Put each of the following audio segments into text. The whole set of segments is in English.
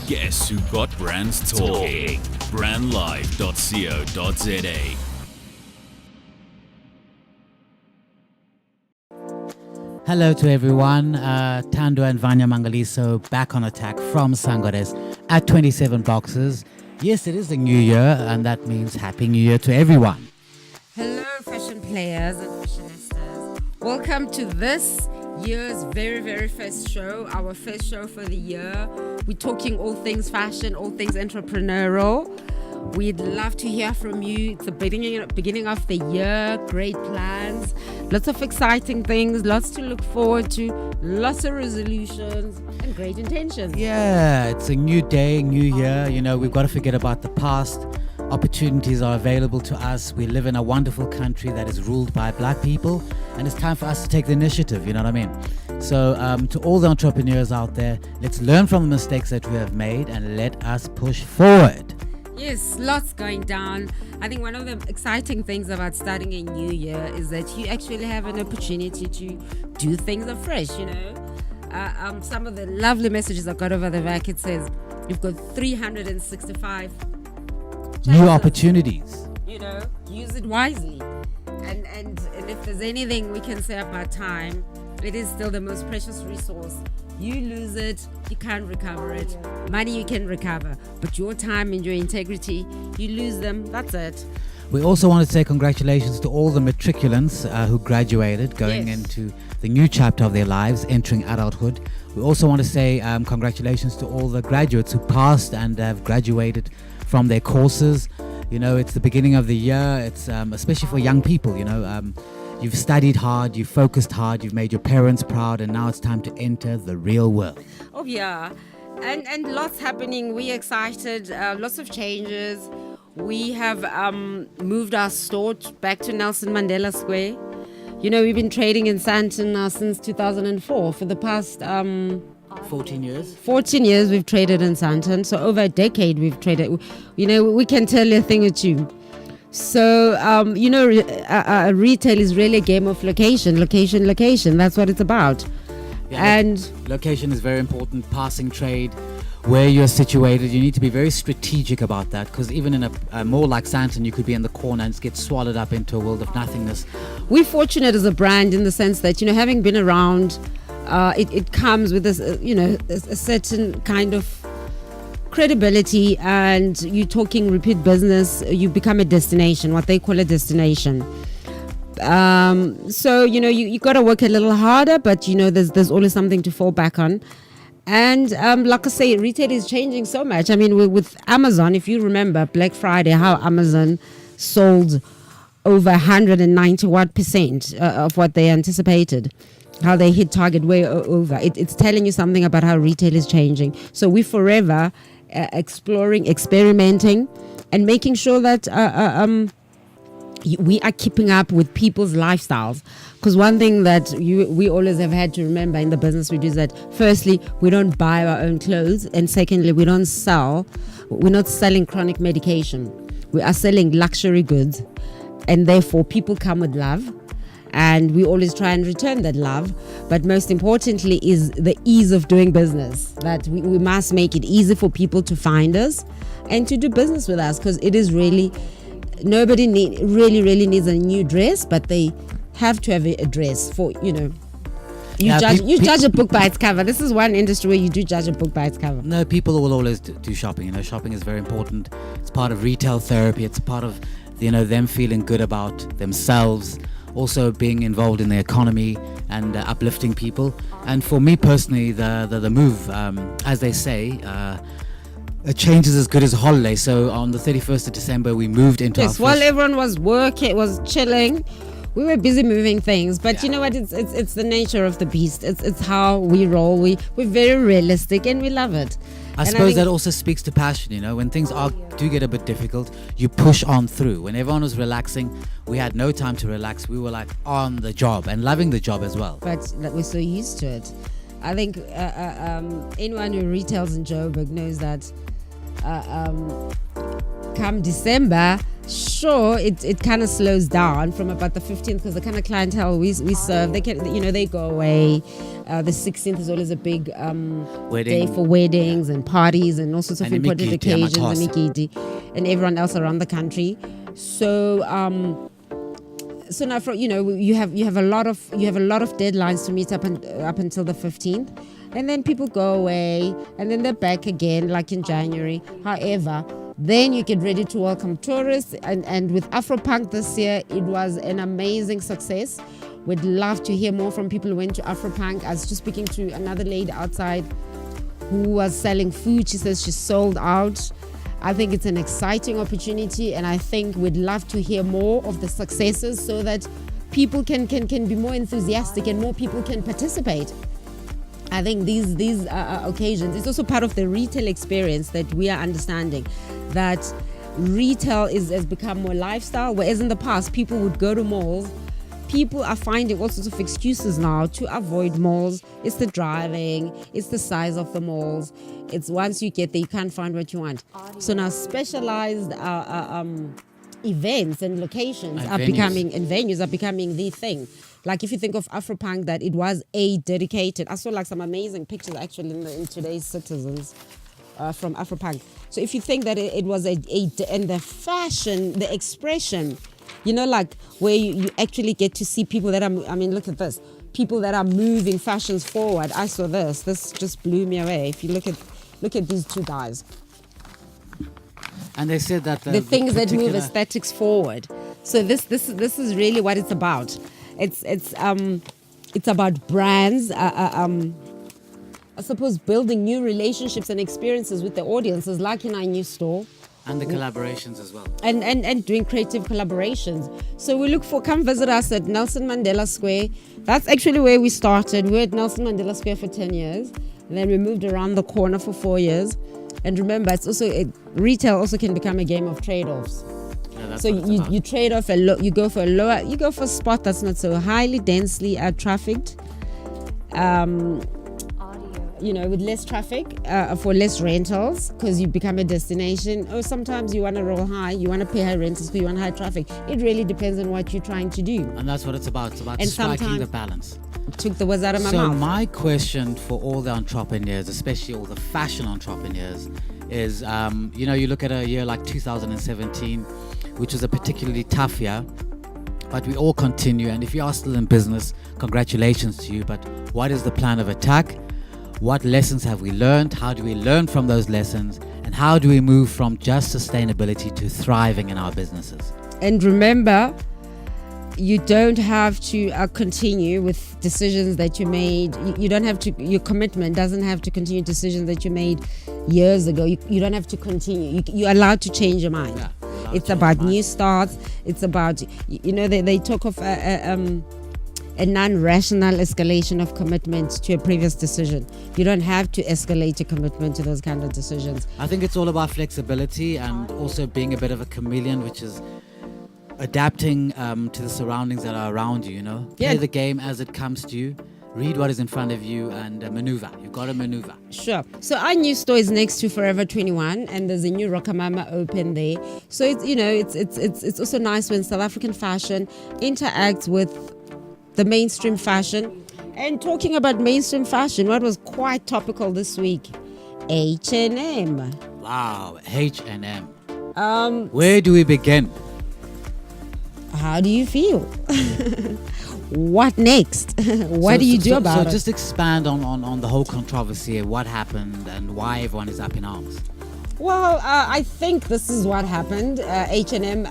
Guess who got brands talking? Brandlive.co.za. Hello to everyone. Tando and Vanya Mangaliso back on attack from Sangodes at 27 boxes. Yes, it is the new year, and that means Happy New Year to everyone. Hello, fashion players and fashionistas. Welcome to this year's very, very first show, our first show for the year. We're talking all things fashion, all things entrepreneurial. We'd love to hear from you. It's the beginning of the year, great plans, lots of exciting things, lots to look forward to, lots of resolutions and great intentions. Yeah, it's a new day, new year. You know, we've got to forget about the past. Opportunities are available to us. We live in a wonderful country that is ruled by black people, and it's time for us to take the initiative, you know what I mean? So to all the entrepreneurs out there, let's learn from the mistakes that we have made and let us push forward. Yes, lots going down. I think one of the exciting things about starting a new year is that you actually have an opportunity to do things afresh, you know. Some of the lovely messages I got over the back, it says you've got 365 new opportunities. You know, use it wisely. And if there's anything we can say about time, it is still the most precious resource. You lose it, you can't recover it. Money you can recover, but your time and your integrity, you lose them, that's it. We also want to say congratulations to all the matriculants who graduated, going into the new chapter of their lives, entering adulthood. We also want to say congratulations to all the graduates who passed and have graduated from their courses. You know, it's the beginning of the year. It's especially for young people, you know. You've studied hard, you've focused hard, you've made your parents proud, and now it's time to enter the real world. Oh yeah, and lots happening. We're excited, lots of changes. We have moved our store back to Nelson Mandela Square. You know, we've been trading in Sandton now since 2004. For the past 14 years? 14 years we've traded in Sandton. So over a decade we've traded. You know, we can tell you a thing or two. So, you know, retail is really a game of location. That's what it's about. Yeah, and location is very important. Passing trade, where you're situated, you need to be very strategic about that, because even in a mall like Sandton, you could be in the corner and get swallowed up into a world of nothingness. We're fortunate as a brand in the sense that, you know, having been around, it comes with this, you know, a certain kind of credibility, and you talking repeat business, you become a destination, what they call a destination. So, you know, you got to work a little harder, but, you know, there's always something to fall back on. And like I say, retail is changing so much. I mean, with Amazon, if you remember Black Friday, how Amazon sold over 191% of what they anticipated, how they hit target way over. It's telling you something about how retail is changing. So we forever exploring, experimenting, and making sure that we are keeping up with people's lifestyles. Because one thing that we always have had to remember in the business we do is that, firstly, we don't buy our own clothes, and secondly, we're not selling chronic medication. We are selling luxury goods, and therefore people come with love, and we always try and return that love. But most importantly is the ease of doing business, that we must make it easy for people to find us and to do business with us, because it is really, nobody really needs a new dress, but they have to have a dress for, you know, you judge a book by its cover. This is one industry where you do judge a book by its cover. No, people will always do shopping. You know, shopping is very important. It's part of retail therapy. It's part of, you know, them feeling good about themselves, also being involved in the economy and uplifting people. And for me personally, the move, as they say, a change is as good as a holiday. So on the 31st of December, we moved into our while everyone was working, was chilling, we were busy moving things. But you know what? It's the nature of the beast. It's how we roll. We're very realistic, and we love it. I suppose that also speaks to passion, you know. When things do get a bit difficult, you push on through. When everyone was relaxing, we had no time to relax. We were like on the job and loving the job as well. But we're so used to it. I think anyone who retails in Joburg knows that come December, Sure, it kind of slows down from about the 15th because the kind of clientele we serve, they can, they go away. The 16th is always a big day for weddings and parties and all sorts of And important imigidi, occasions, and Ikiti, and everyone else around the country. So so now you have a lot of deadlines to meet up until the 15th, and then people go away and then they're back again like in January. However, then you get ready to welcome tourists, and with Afropunk this year, it was an amazing success. We'd love to hear more from people who went to Afropunk. I was just speaking to another lady outside who was selling food. She says she sold out. I think it's an exciting opportunity, and I think we'd love to hear more of the successes so that people can be more enthusiastic and more people can participate. I think these occasions, it's also part of the retail experience that we are understanding that retail has become more lifestyle, whereas in the past people would go to malls. People are finding all sorts of excuses now to avoid malls. It's the driving, it's the size of the malls. It's once you get there, you can't find what you want. So now specialized events and locations And are venues. becoming the thing. Like if you think of Afropunk, that it was a dedicated. I saw like some amazing pictures actually in today's Citizens from Afropunk. So if you think that it was and the fashion, the expression, like where you actually get to see people that are, look at this, people that are moving fashions forward. I saw this just blew me away. If you look at these two guys. And they said that the things that move particular- aesthetics forward. So this is really what it's about. It's about brands. I suppose building new relationships and experiences with the audiences, like in our new store. And the collaborations as well. And doing creative collaborations. So we come visit us at Nelson Mandela Square. That's actually where we started. We were at Nelson Mandela Square for 10 years. And then we moved around the corner for 4 years. And remember, it's also retail also can become a game of trade-offs. Yeah, that's So what it's about. you trade off you go for a spot that's not so highly densely trafficked. With less traffic, for less rentals, because you become a destination. Or sometimes you want to roll high, you want to pay high rentals because you want high traffic. It really depends on what you're trying to do. And that's what it's about. It's about And striking sometimes- the balance. Took the words out of my So mouth. my question for all the entrepreneurs, especially all the fashion entrepreneurs, is you look at a year like 2017, which was a particularly tough year, but we all continue. And if you are still in business, congratulations to you. But what is the plan of attack? What lessons have we learned? How do we learn from those lessons? And how do we move from just sustainability to thriving in our businesses? And remember, you don't have to continue with decisions that you made. You don't have to. Your commitment doesn't have to continue decisions that you made years ago. You don't have to continue. You're allowed to change your mind. Yeah, allowed It's to about change your new starts. It's about they talk of a non-rational escalation of commitment to a previous decision. You don't have to escalate your commitment to those kind of decisions. I think it's all about flexibility and also being a bit of a chameleon, which is adapting to the surroundings that are around you, Yeah. Play the game as it comes to you. Read what is in front of you and maneuver. You've got to maneuver. Sure. So our new store is next to Forever 21, and there's a new Rokamama open there. So it's also nice when South African fashion interacts with the mainstream fashion. And talking about mainstream fashion, what was quite topical this week? H&M. Wow, H&M. Where do we begin? How do you feel? What next? What do you do about So it? just expand on the whole controversy, what happened and why everyone is up in arms. Well, I think this is what happened. H&M,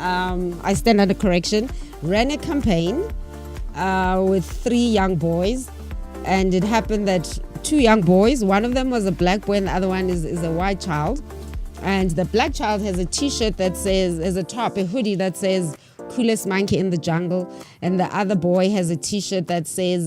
I stand under correction, ran a campaign with 3 young boys, and it happened that 2 young boys, one of them was a black boy and the other one is a white child, and the black child has a t-shirt that says, as a top, a hoodie that says coolest monkey in the jungle, and the other boy has a t-shirt that says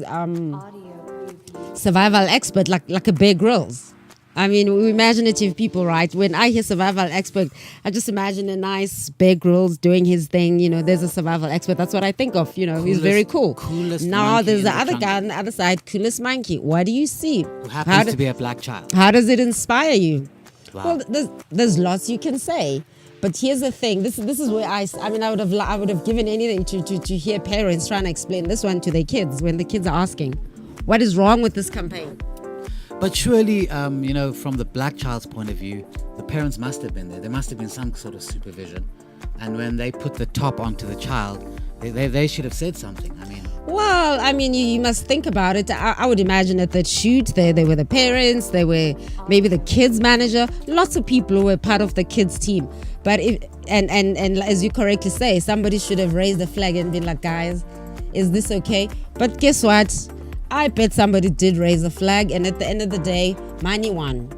survival expert, like a Bear Grylls. I mean, we're imaginative people, right? When I hear survival expert, I just imagine a nice Bear Grylls doing his thing. There's a survival expert. That's what I think of. He's very cool. Coolest Now monkey there's in the the other guy jungle. on the other side, coolest monkey. What do you see? Who happens to be a black child. How does it inspire you? Wow. Well, there's lots you can say. But here's the thing. This is where I mean, I would have given anything to hear parents trying to explain this one to their kids when the kids are asking, what is wrong with this campaign? But surely, from the black child's point of view, the parents must have been there. There must have been some sort of supervision. And when they put the top onto the child, they should have said something. I mean, well, I mean, you must think about it. I would imagine at that shoot, they were the parents, they were maybe the kids manager, lots of people who were part of the kids team. But and as you correctly say, somebody should have raised the flag and been like, guys, is this okay? But guess what? I bet somebody did raise a flag, and at the end of the day, money won.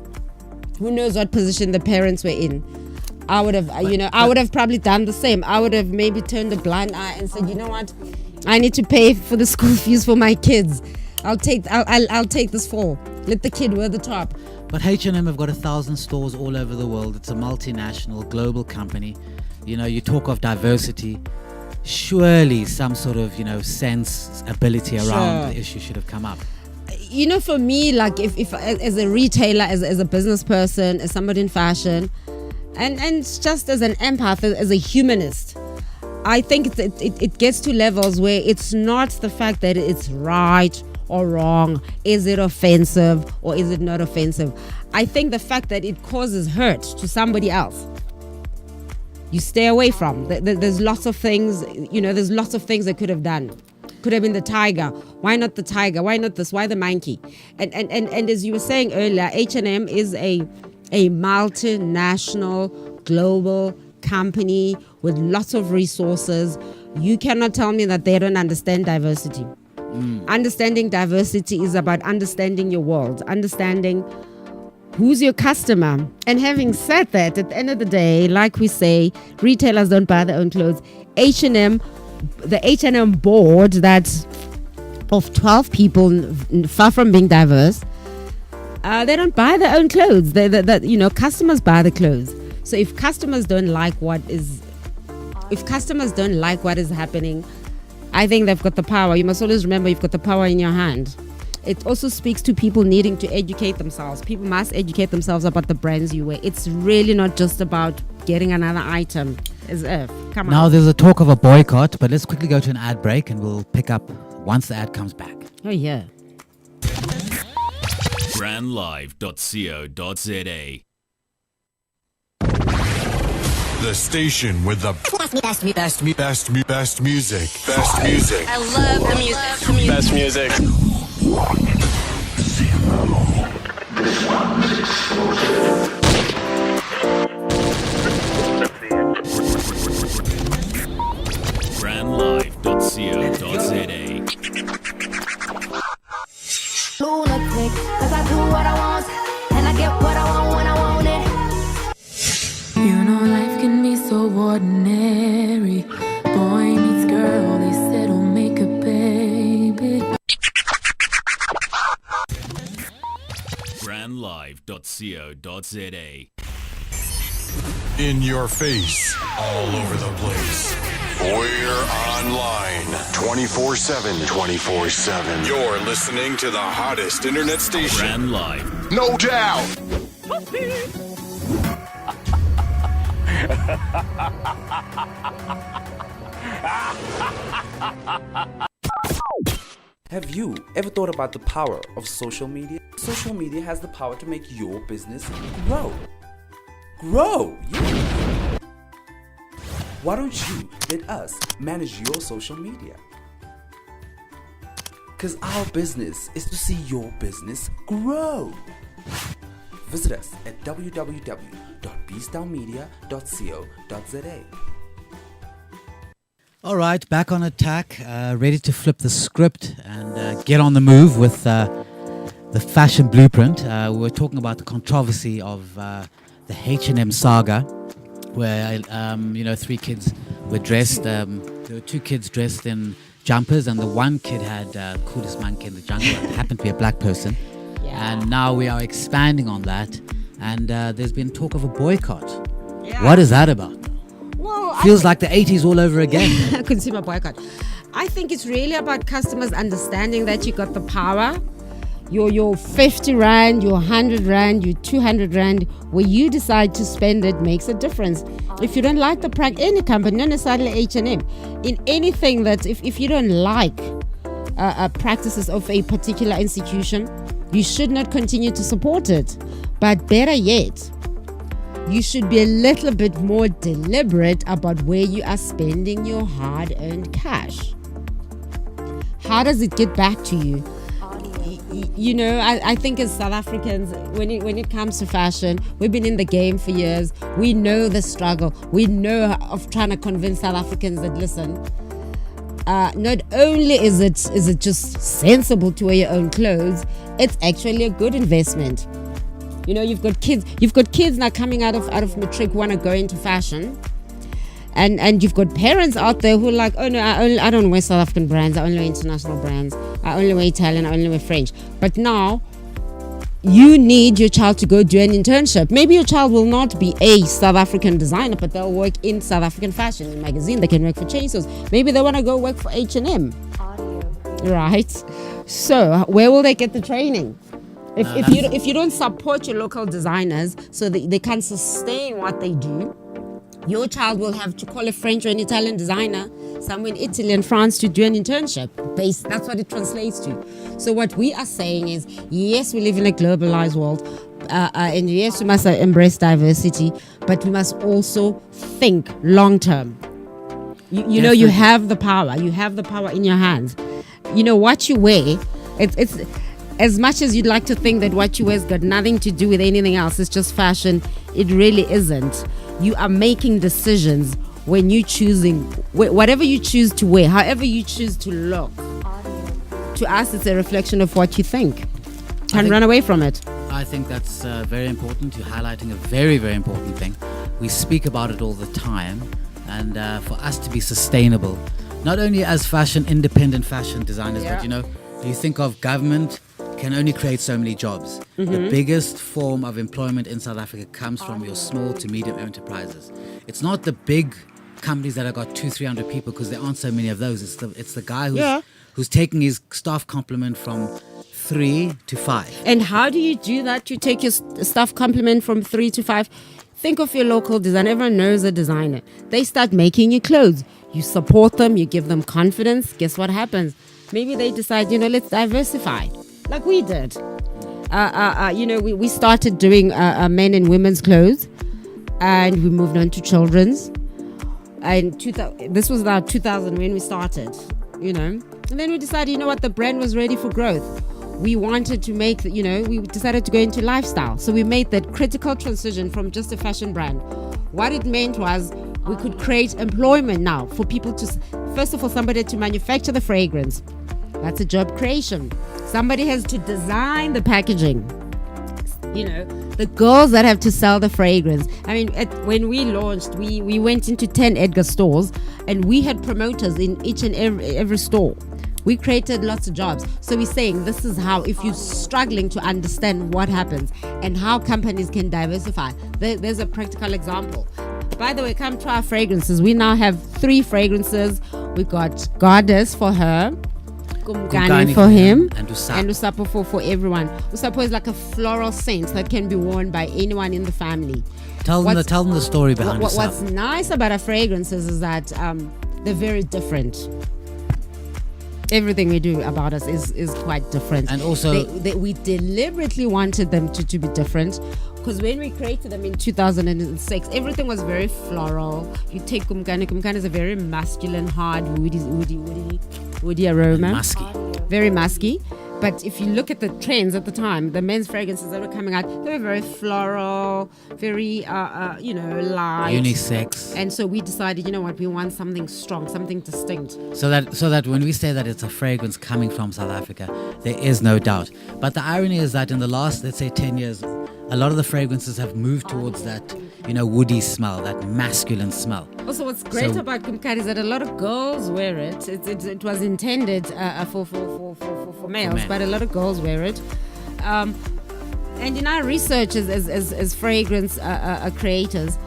Who knows what position the parents were in? I would have, I would have probably done the same. I would have maybe turned a blind eye and said, you know what? I need to pay for the school fees for my kids. I'll take this fall. Let the kid wear the top. But H&M have got 1,000 stores all over the world. It's a multinational, global company. You talk of diversity. Surely some sort of, sense, ability around the issue should have come up. For me, like if as a retailer, as a business person, as somebody in fashion, and just as an empath, as a humanist, I think it gets to levels where it's not the fact that it's right or wrong. Is it offensive or is it not offensive? I think the fact that it causes hurt to somebody else, you stay away from. There's lots of things, there's lots of things they could have done. Could have been the tiger. Why not the tiger? Why not this? Why the monkey? And as you were saying earlier, H&M is a multinational, global company with lots of resources. You cannot tell me that they don't understand diversity. Understanding diversity is about understanding your world, understanding who's your customer. And having said that, at the end of the day, like we say, retailers don't buy their own clothes. The H&M board that's of 12 people, far from being diverse, they don't buy their own clothes. Customers buy the clothes. So if customers don't like what is happening, I think they've got the power. You must always remember you've got the power in your hand. It also speaks to people needing to educate themselves. People must educate themselves about the brands you wear. It's really not just about getting another item. Come on. Now there's a talk of a boycott, but let's quickly go to an ad break and we'll pick up once the ad comes back. Oh, yeah. brandlive.co.za. The station with the best music. Best music. I love the music. Best music. brandlive.co.za. Lunatic, 'cause I do what I want and I get what I want when I want it. Life can be so ordinary. Boy meets girl, they said, "Oh, make a baby." brandlive.co.za. In your face, all over the place. We're online 24/7. 24/7. You're listening to the hottest internet station. Brand Live. No doubt. Have you ever thought about the power of social media? Social media has the power to make your business grow. Grow! Yeah. Why don't you let us manage your social media? Because our business is to see your business grow. Visit us at www.bstownmedia.co.za. All right, back on attack, ready to flip the script and get on the move with the fashion blueprint. We're talking about the controversy of the H&M saga, where three kids were dressed. There were two kids dressed in jumpers, and the one kid had coolest monkey in the jungle. It happened to be a black person. Yeah. And now we are expanding on that, and there's been talk of a boycott. Yeah. What is that about? Well, Feels like the 80s all over again. Consumer boycott. I think it's really about customers understanding that you got the power. your 50 rand, your 100 rand, your 200 rand, where you decide to spend it makes a difference. If you don't like the any company, not necessarily H&M, in anything that if you don't like practices of a particular institution, you should not continue to support it. But better yet, you should be a little bit more deliberate about where you are spending your hard-earned cash. How does it get back to you? You know, I think as South Africans, when it comes to fashion, we've been in the game for years. We know the struggle. We know of trying to convince South Africans that, listen, not only is it just sensible to wear your own clothes, it's actually a good investment. You know, you've got kids now coming out of matric who want to go into fashion. And you've got parents out there who are like, oh no, I don't wear South African brands, I only wear international brands, I only wear Italian, I only wear French. But now, you need your child to go do an internship. Maybe your child will not be a South African designer, but they'll work in South African fashion magazine. They can work for Chainsaws. Maybe they want to go work for H&M. Right? So, where will they get the training? If you don't support your local designers so that they can sustain what they do, your child will have to call a French or an Italian designer somewhere in Italy and France to do an internship. That's what it translates to. So what we are saying is, yes, we live in a globalized world, and yes, we must embrace diversity, but we must also think long term. You know, you have the power. You have the power in your hands. You know, what you wear, it's as much as you'd like to think that what you wear has got nothing to do with anything else, it's just fashion, it really isn't. You are making decisions when you're choosing whatever you choose to wear, however you choose to look. To us, it's a reflection of what you think. Can't run away from it. I think that's very important. You're highlighting a very, very important thing. We speak about it all the time, and for us to be sustainable, not only as independent fashion designers, but you know, you think of government can only create so many jobs. Mm-hmm. The biggest form of employment in South Africa comes from your small to medium enterprises. It's not the big companies that have got 200-300 people, because there aren't so many of those. It's the guy who's taking his staff complement from 3 to 5. And how do you do that? You take your staff complement from 3 to 5. Think of your local designer. Everyone knows a designer. They start making your clothes. You support them. You give them confidence. Guess what happens? Maybe they decide, let's diversify. Like we did. We started doing men and women's clothes, and we moved on to children's. And this was about 2000 when we started, And then we decided, the brand was ready for growth. We wanted to make, we decided to go into lifestyle. So we made that critical transition from just a fashion brand. What it meant was we could create employment now for people to, first of all, somebody to manufacture the fragrance. That's a job creation. Somebody has to design the packaging. The girls that have to sell the fragrance. I mean, when we launched, we went into 10 Edgar stores, and we had promoters in each and every store. We created lots of jobs. So we're saying this is how, if you're struggling to understand what happens and how companies can diversify, there's a practical example. By the way, come to our fragrances. We now have 3 fragrances. We got Goddess for her, Kumkani for him, and Usapo for everyone. Usapo is like a floral scent that can be worn by anyone in the family. Tell them the story behind Usapo. What's nice about our fragrances is that they're very different. Everything we do about us is quite different. And also, we deliberately wanted them to be different, because when we created them in 2006, everything was very floral. You take Kumkani. Kumkani is a very masculine, hard, woody aroma. Musky. Very musky. But if you look at the trends at the time, the men's fragrances that were coming out, they were very floral, very, light. Unisex. And so we decided, we want something strong, something distinct. So that when we say that it's a fragrance coming from South Africa, there is no doubt. But the irony is that in the last, let's say, 10 years, a lot of the fragrances have moved towards that, woody smell, that masculine smell. Also, what's great about Kumkani is that a lot of girls wear it. It was intended for males, but a lot of girls wear it. And in our research as fragrance creators,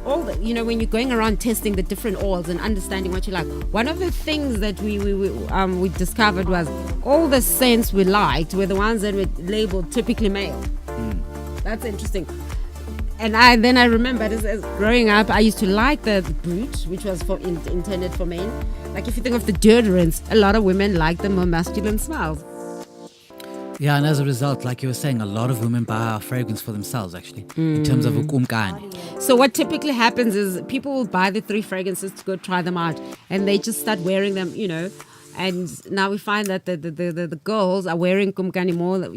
when you're going around testing the different oils and understanding what you like, one of the things that we discovered was all the scents we liked were the ones that were labeled typically male. That's interesting. And I remember as growing up, I used to like the Brut, which was intended for men. Like if you think of the deodorants, a lot of women like the more masculine smells. Yeah, and as a result, like you were saying, a lot of women buy our fragrance for themselves, actually, in terms of ukumkani. So what typically happens is people will buy the 3 fragrances to go try them out, and they just start wearing them, And now we find that the girls are wearing kumkani more than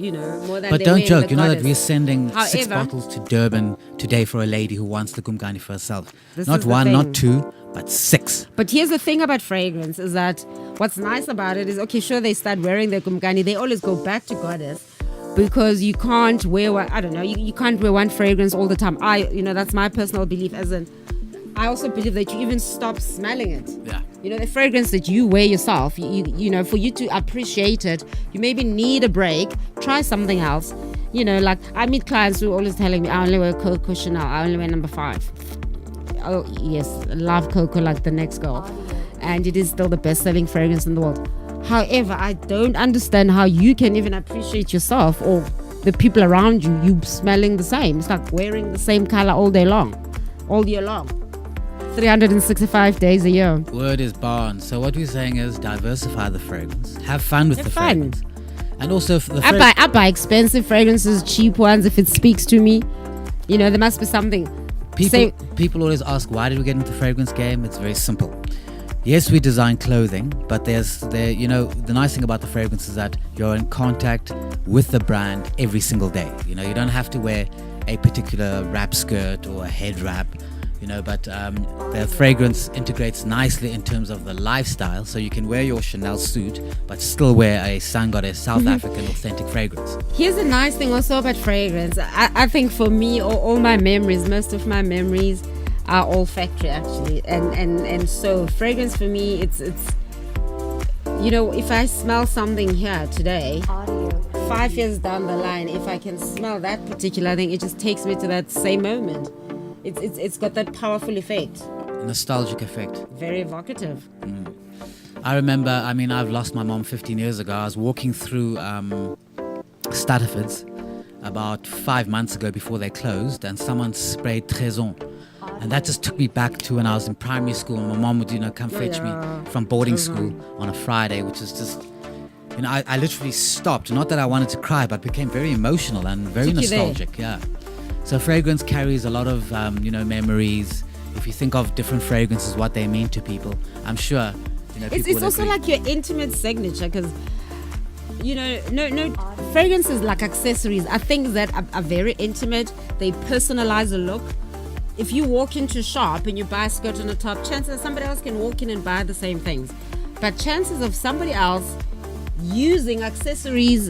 But they don't wear joke, the you know that goddess. we're sending 6 However- bottles to Durban today for a lady who wants the kumkani for herself. This Not is the one, thing. not 2, but 6. But here's the thing about fragrance is that what's nice about it is, okay, sure, they start wearing their kumkani, they always go back to goddess because you can't wear you can't wear one fragrance all the time. That's my personal belief. I also believe that you even stop smelling it. Yeah. The fragrance that you wear yourself, for you to appreciate it, you maybe need a break, try something else. Like I meet clients who are always telling me, I only wear Coco Chanel, I only wear number 5. Oh yes, I love Coco like the next girl. And it is still the best-selling fragrance in the world. However, I don't understand how you can even appreciate yourself or the people around you smelling the same. It's like wearing the same color all day long, all year long. 365 days a year. Word is bond. So what we're saying is diversify the fragrance. Have fun with Have the fun. fragrance. And also the I buy expensive fragrances, cheap ones if it speaks to me. There must be something. People always ask, why did we get into the fragrance game? It's very simple. Yes, we design clothing, but the nice thing about the fragrance is that you're in contact with the brand every single day. You don't have to wear a particular wrap skirt or a head wrap, but the fragrance integrates nicely in terms of the lifestyle, so you can wear your Chanel suit but still wear a Sun Goddess South African authentic fragrance. Here's a nice thing also about fragrance. I think for me, all my memories, most of my memories are olfactory actually, and so fragrance for me, it's if I smell something here today, 5 years down the line, if I can smell that particular thing, it just takes me to that same moment. It's got that powerful effect. Nostalgic effect. Very evocative. I remember, I've lost my mom 15 years ago. I was walking through Stutterford's about 5 months ago before they closed, and someone sprayed Trésor. And that just took me back to when I was in primary school, and my mom would, come fetch me from boarding school on a Friday, which is just, I literally stopped. Not that I wanted to cry, but became very emotional and very nostalgic. Yeah. So fragrance carries a lot of, memories. If you think of different fragrances, what they mean to people, I'm sure, people It's will also agree. like your intimate signature, because no fragrances like accessories are things that are very intimate. They personalize the look. If you walk into a shop and you buy a skirt and a top, chances somebody else can walk in and buy the same things, but chances of somebody else using accessories,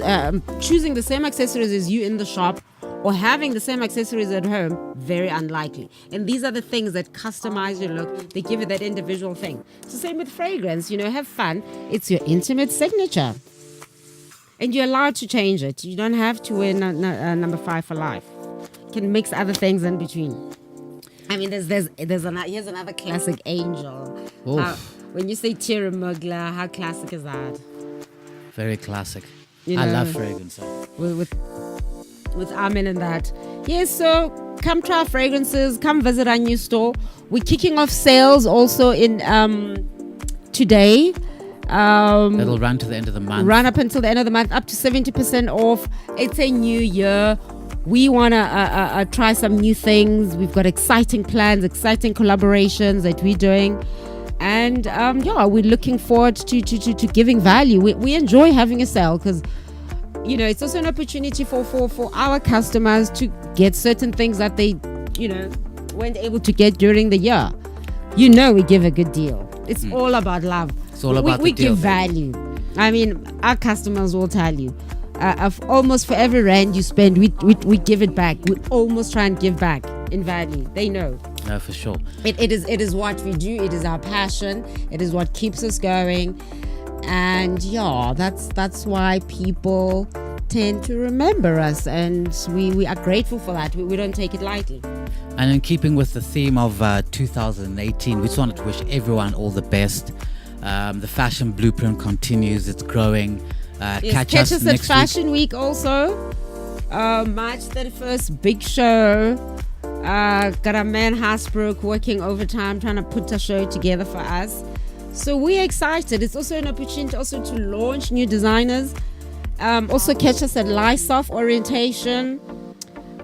choosing the same accessories as you in the shop, or having the same accessories at home, very unlikely. And these are the things that customize your look. They give you that individual thing. So same with fragrance, have fun. It's your intimate signature. And you're allowed to change it. You don't have to wear number 5 for life. You can mix other things in between. Here's another classic, Angel. When you say Thierry Mugler, how classic is that? Very classic. I love fragrance. With Armin and that. Yes, so come try our fragrances, come visit our new store. We're kicking off sales also in today. That'll run to the end of the month. Run up until the end of the month, up to 70% off. It's a new year. We want to try some new things. We've got exciting plans, exciting collaborations that we're doing. And we're looking forward to giving value. We enjoy having a sale because it's also an opportunity for our customers to get certain things that they, weren't able to get during the year. We give a good deal. It's all about love. It's all about we the deal, give value. Our customers will tell you. Of almost for every rand you spend, we give it back. We almost try and give back in value. They know. No, for sure. It is what we do. It is our passion. It is what keeps us going. And that's why people tend to remember us, and we are grateful for that. We don't take it lightly. And in keeping with the theme of 2018, we just wanted to wish everyone all the best. The fashion blueprint continues. It's growing. Catch us at next week. Fashion Week also. March 31st, big show. Got our man Hasbrook working overtime trying to put a show together for us. So we're excited. It's also an opportunity also to launch new designers. Also catch us at Lysoft Orientation.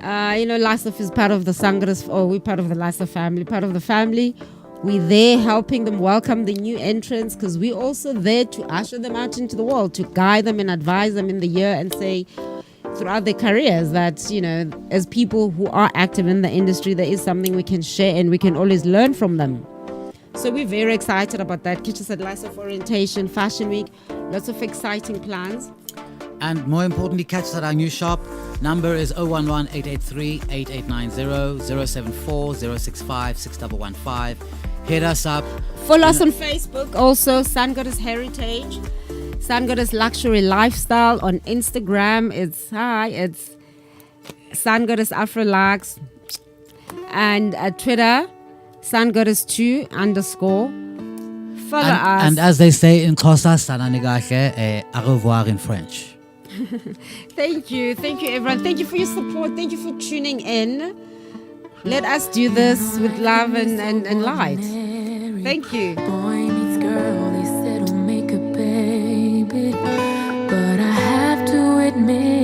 Lysoft is part of the Sangaras, or we're part of the Lysoft family. We're there helping them welcome the new entrants because we're also there to usher them out into the world, to guide them and advise them in the year and say throughout their careers that, as people who are active in the industry, there is something we can share and we can always learn from them. So we're very excited about that. Catch us at Lysoft Orientation, Fashion Week, lots of exciting plans. And more importantly, catch us at our new shop. Number is 011-883-8890, 074-065-6115. Hit us up. Follow us on Facebook also, Sun Goddess Heritage, Sun Goddess Luxury Lifestyle. On Instagram, it's Sun Goddess Afrolux. And at Twitter, Sun Goddess 2_. Follow us. And as they say in Xhosa, au revoir in French. Thank you everyone. Thank you for your support. Thank you for tuning in. Let us do this with love and light. Thank you. Boy meets girl, they said, "Oh, make a baby," but I have to admit